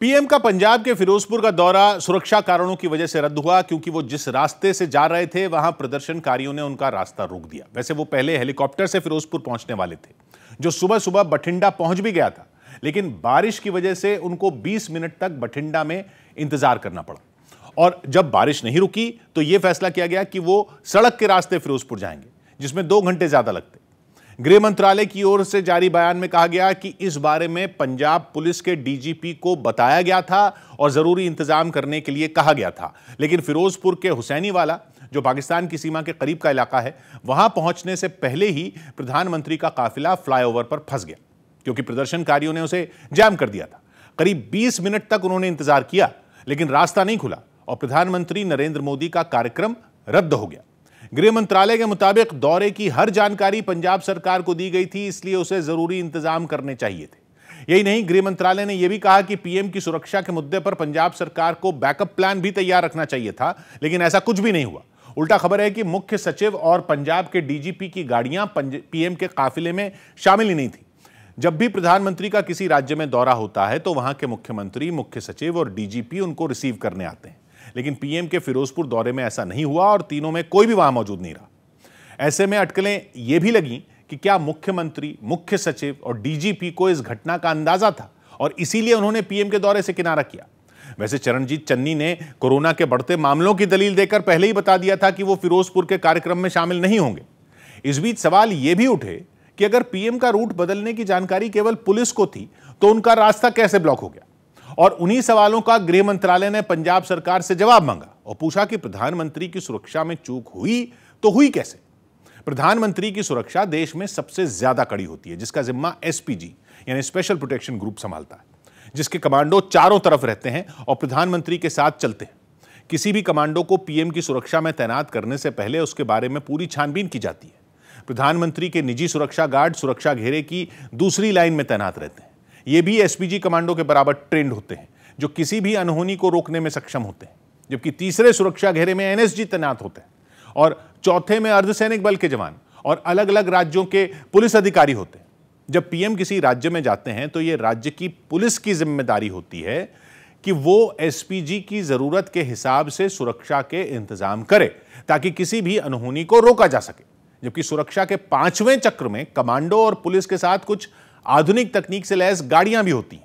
PM का पंजाब के फिरोजपुर का दौरा सुरक्षा कारणों की वजह से रद्द हुआ, क्योंकि वो जिस रास्ते से जा रहे थे वहां प्रदर्शनकारियों ने उनका रास्ता रोक दिया। वैसे वो पहले हेलीकॉप्टर से फिरोजपुर पहुंचने वाले थे, जो सुबह सुबह बठिंडा पहुंच भी गया था, लेकिन बारिश की वजह से उनको 20 मिनट तक बठिंडा में इंतजार करना पड़ा। और जब बारिश नहीं रुकी तो यह फैसला किया गया कि वो सड़क के रास्ते फिरोजपुर जाएंगे, जिसमें 2 घंटे ज्यादा लगते। गृह मंत्रालय की ओर से जारी बयान में कहा गया कि इस बारे में पंजाब पुलिस के डीजीपी को बताया गया था और जरूरी इंतजाम करने के लिए कहा गया था, लेकिन फिरोजपुर के हुसैनीवाला, जो पाकिस्तान की सीमा के करीब का इलाका है, वहां पहुंचने से पहले ही प्रधानमंत्री का काफिला फ्लाईओवर पर फंस गया, क्योंकि प्रदर्शनकारियों ने उसे जाम कर दिया था। करीब 20 मिनट तक उन्होंने इंतजार किया, लेकिन रास्ता नहीं खुला और प्रधानमंत्री नरेंद्र मोदी का कार्यक्रम रद्द हो गया। गृह मंत्रालय के मुताबिक दौरे की हर जानकारी पंजाब सरकार को दी गई थी, इसलिए उसे जरूरी इंतजाम करने चाहिए थे। यही नहीं, गृह मंत्रालय ने यह भी कहा कि पीएम की सुरक्षा के मुद्दे पर पंजाब सरकार को बैकअप प्लान भी तैयार रखना चाहिए था, लेकिन ऐसा कुछ भी नहीं हुआ। उल्टा खबर है कि मुख्य सचिव और पंजाब के डीजीपी की गाड़ियां पीएम के काफिले में शामिल ही नहीं थी। जब भी प्रधानमंत्री का किसी राज्य में दौरा होता है तो वहां के मुख्यमंत्री, मुख्य सचिव और डीजीपी उनको रिसीव करने आते हैं, लेकिन पीएम के फिरोजपुर दौरे में ऐसा नहीं हुआ और तीनों में कोई भी वहां मौजूद नहीं रहा। ऐसे में अटकलें यह भी लगी कि क्या मुख्यमंत्री, मुख्य सचिव और डीजीपी को इस घटना का अंदाजा था और इसीलिए उन्होंने पीएम के दौरे से किनारा किया। वैसे चरणजीत चन्नी ने कोरोना के बढ़ते मामलों की दलील देकर पहले ही बता दिया था कि वो फिरोजपुर के कार्यक्रम में शामिल नहीं होंगे। इस बीच सवाल यह भी उठे कि अगर पीएम का रूट बदलने की जानकारी केवल पुलिस को थी तो उनका रास्ता कैसे ब्लॉक हो गया। और उन्हीं सवालों का गृह मंत्रालय ने पंजाब सरकार से जवाब मांगा और पूछा कि प्रधानमंत्री की सुरक्षा में चूक हुई तो हुई कैसे। प्रधानमंत्री की सुरक्षा देश में सबसे ज्यादा कड़ी होती है, जिसका जिम्मा एसपीजी यानी स्पेशल प्रोटेक्शन ग्रुप संभालता है, जिसके कमांडो चारों तरफ रहते हैं और प्रधानमंत्री के साथ चलते हैं। किसी भी कमांडो को पीएम की सुरक्षा में तैनात करने से पहले उसके बारे में पूरी छानबीन की जाती है। प्रधानमंत्री के निजी सुरक्षा गार्ड सुरक्षा घेरे की दूसरी लाइन में तैनात रहते हैं। ये भी एसपीजी कमांडो के बराबर ट्रेंड होते हैं, जो किसी भी अनहोनी को रोकने में सक्षम होते हैं। जबकि तीसरे सुरक्षा घेरे में एनएसजी तैनात होते हैं और चौथे में अर्धसैनिक बल के जवान और अलग अलग राज्यों के पुलिस अधिकारी होते हैं। जब पीएम किसी राज्य में जाते हैं तो यह राज्य की पुलिस की जिम्मेदारी होती है कि वो एसपीजी की जरूरत के हिसाब से सुरक्षा के इंतजाम करे, ताकि किसी भी अनहोनी को रोका जा सके। जबकि सुरक्षा के 5वें चक्र में कमांडो और पुलिस के साथ कुछ आधुनिक तकनीक से लैस गाड़ियां भी होती हैं।